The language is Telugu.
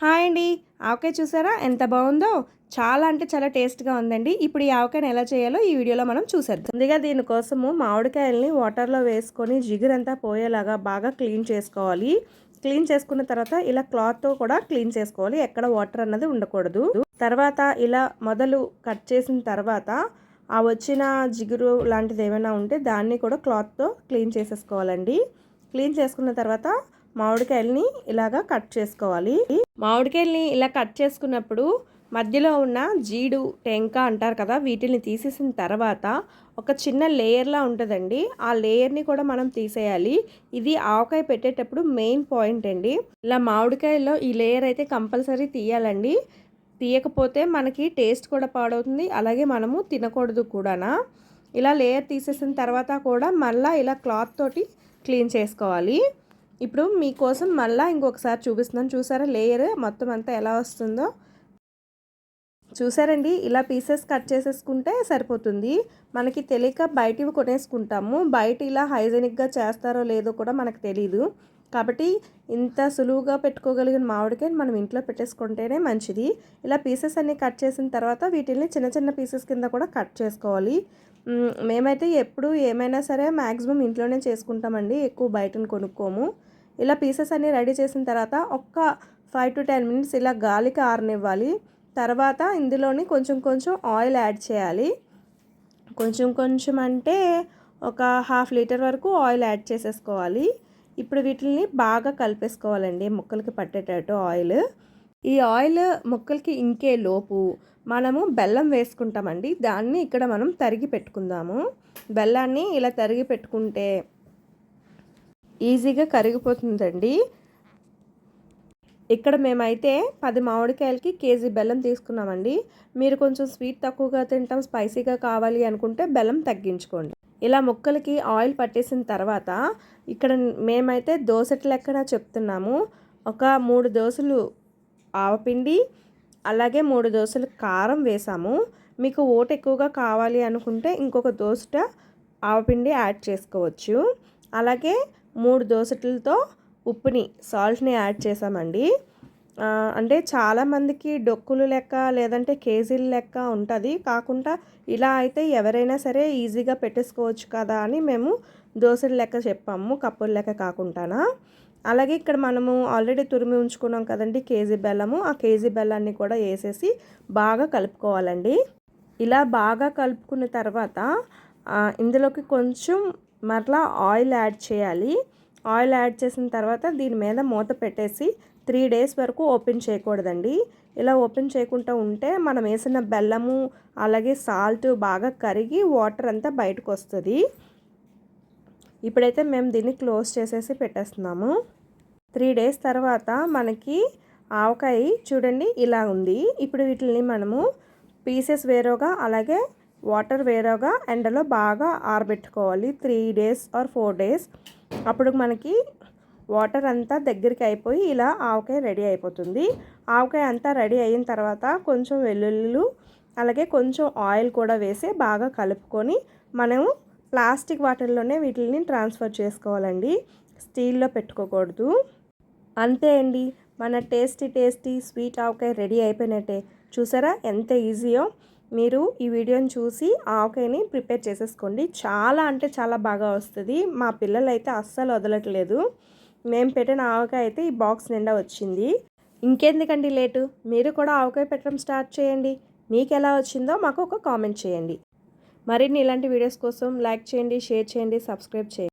హాయ్ అండి. ఆవకాయ చూసారా ఎంత బాగుందో? చాలా అంటే చాలా టేస్ట్‌గా ఉందండి. ఇప్పుడు ఈ ఆవకాయని ఎలా చేయాలో ఈ వీడియోలో మనం చూసేద్దాం. ముందుగా దీనికోసము మామిడికాయల్ని వాటర్‌లో వేసుకొని జిగురంతా పోయేలాగా బాగా క్లీన్ చేసుకోవాలి. క్లీన్ చేసుకున్న తర్వాత ఇలా క్లాత్‌తో కూడా క్లీన్ చేసుకోవాలి. ఎక్కడ వాటర్ అన్నది ఉండకూడదు. తర్వాత ఇలా మొదలు కట్ చేసిన తర్వాత ఆ వచ్చిన జిగురు లాంటిది ఏమైనా ఉంటే దాన్ని కూడా క్లాత్‌తో క్లీన్ చేసేసుకోవాలండి. క్లీన్ చేసుకున్న తర్వాత మామిడికాయల్ని ఇలాగా కట్ చేసుకోవాలి. మామిడికాయల్ని ఇలా కట్ చేసుకున్నప్పుడు మధ్యలో ఉన్న జీడు టెంక అంటారు కదా, వీటిని తీసేసిన తర్వాత ఒక చిన్న లేయర్లా ఉంటుందండి. ఆ లేయర్ని కూడా మనం తీసేయాలి. ఇది ఆవకాయ పెట్టేటప్పుడు మెయిన్ పాయింట్ అండి. ఇలా మామిడికాయల్లో ఈ లేయర్ అయితే కంపల్సరీ తీయాలండి. తీయకపోతే మనకి టేస్ట్ కూడా పాడవుతుంది, అలాగే మనము తినకూడదు కూడానా. ఇలా లేయర్ తీసేసిన తర్వాత కూడా మళ్ళీ ఇలా క్లాత్ తోటి క్లీన్ చేసుకోవాలి. ఇప్పుడు మీకోసం మళ్ళీ ఇంకొకసారి చూపిస్తున్నాను. చూసారా లేయర్ మొత్తం అంతా ఎలా వస్తుందో? చూసారండి, ఇలా పీసెస్ కట్ చేసేసుకుంటే సరిపోతుంది. మనకి తెలియక బయటివి కొనేసుకుంటాము. బయట ఇలా హైజెనిక్గా చేస్తారో లేదో కూడా మనకు తెలీదు. కాబట్టి ఇంత సులువుగా పెట్టుకోగలిగిన మామిడికాయని మనం ఇంట్లో పెట్టేసుకుంటేనే మంచిది. ఇలా పీసెస్ అన్నీ కట్ చేసిన తర్వాత వీటిని చిన్న చిన్న పీసెస్ కింద కూడా కట్ చేసుకోవాలి. మేమైతే ఎప్పుడు ఏమైనా సరే మ్యాక్సిమం ఇంట్లోనే చేసుకుంటామండి, ఎక్కువ బయటను కొనుక్కోము. ఇలా పీసెస్ అన్నీ రెడీ చేసిన తర్వాత ఒక్క 5 to 10 minutes ఇలా గాలికి ఆరనివ్వాలి. తర్వాత ఇందులోని కొంచెం కొంచెం ఆయిల్ యాడ్ చేయాలి. కొంచెం కొంచెం అంటే ఒక 1/2 లీటర్ వరకు ఆయిల్ యాడ్ చేసేసుకోవాలి. ఇప్పుడు వీటిని బాగా కలిపేసుకోవాలండి, ముక్కలకి పట్టేటట్టు ఆయిల్. ఈ ఆయిల్ ముక్కలకి ఇంకే లోపు మనము బెల్లం వేసుకుంటామండి. దాన్ని ఇక్కడ మనం తరిగి పెట్టుకుందాము. బెల్లాన్ని ఇలా తరిగి పెట్టుకుంటే ఈజీగా కరిగిపోతుందండి. ఇక్కడ మేమైతే 10 మామిడికాయలకి కేజీ బెల్లం తీసుకున్నామండి. మీరు కొంచెం స్వీట్ తక్కువగా తింటాం, స్పైసీగా కావాలి అనుకుంటే బెల్లం తగ్గించుకోండి. ఇలా ముక్కలకి ఆయిల్ పట్టేసిన తర్వాత ఇక్కడ మేమైతే దోసెట్ల లెక్కన చెప్తున్నాము. ఒక 3 దోసలు ఆవపిండి, అలాగే 3 దోసలు కారం వేసాము. మీకు ఓటు ఎక్కువగా కావాలి అనుకుంటే ఇంకొక దోసట ఆవపిండి యాడ్ చేసుకోవచ్చు. అలాగే 3 దోసెట్లతో ఉప్పుని, సాల్ట్ని యాడ్ చేసామండి. అంటే చాలామందికి డొక్కులు లెక్క లేదంటే కేజీల లెక్క ఉంటుంది. కాకుండా ఇలా అయితే ఎవరైనా సరే ఈజీగా పెట్టేసుకోవచ్చు కదా అని మేము దోసెల లెక్క చెప్పాము, కప్పుల లెక్క కాకుండానా. అలాగే ఇక్కడ మనము ఆల్రెడీ తురిమి ఉంచుకున్నాం కదండి కేజీ బెల్లము, ఆ కేజీ బెల్లాన్ని కూడా వేసేసి బాగా కలుపుకోవాలండి. ఇలా బాగా కలుపుకున్న తర్వాత ఇందులోకి కొంచెం మరలా ఆయిల్ యాడ్ చేయాలి. ఆయిల్ యాడ్ చేసిన తర్వాత దీని మీద మూత పెట్టేసి 3 days వరకు ఓపెన్ చేయకూడదండి. ఇలా ఓపెన్ చేయకుండా ఉంటే మనం వేసిన బెల్లము అలాగే సాల్ట్ బాగా కరిగి వాటర్ అంతా బయటకు వస్తుంది. ఇప్పుడైతే మేము దీన్ని క్లోజ్ చేసేసి పెట్టేస్తున్నాము. 3 days తర్వాత మనకి ఆవకాయ చూడండి ఇలా ఉంది. ఇప్పుడు వీటిని మనము పీసెస్ వేరేగా అలాగే వాటర్ వేరేగా ఎండలో బాగా ఆరబెట్టుకోవాలి. 3 days or 4 days. అప్పుడు మనకి వాటర్ అంతా దగ్గరికి అయిపోయి ఇలా ఆవకాయ రెడీ అయిపోతుంది. ఆవకాయ అంతా రెడీ అయిన తర్వాత కొంచెం వెల్లుల్లిలు అలాగే కొంచెం ఆయిల్ కూడా వేసి బాగా కలుపుకొని మనము ప్లాస్టిక్ వాటర్లోనే వీటిని ట్రాన్స్ఫర్ చేసుకోవాలండి, స్టీల్లో పెట్టుకోకూడదు. అంతే అండి, మన టేస్టీ స్వీట్ ఆవకాయ రెడీ అయిపోయినట్టే. చూసారా ఎంత ఈజీయో? మీరు ఈ వీడియోని చూసి ఆవకాయని ప్రిపేర్ చేసేసుకోండి. చాలా అంటే చాలా బాగా వస్తుంది. మా పిల్లలు అయితే అస్సలు వదలట్లేదు. మేము పెట్టిన ఆవకాయ అయితే ఈ బాక్స్ నిండా వచ్చింది. ఇంకెందుకండి లేటు, మీరు కూడా ఆవకాయ పెట్టడం స్టార్ట్ చేయండి. మీకు ఎలా వచ్చిందో మాకు ఒక కామెంట్ చేయండి. మరిన్ని ఇలాంటి వీడియోస్ కోసం లైక్ చేయండి, షేర్ చేయండి, సబ్స్క్రైబ్ చేయండి.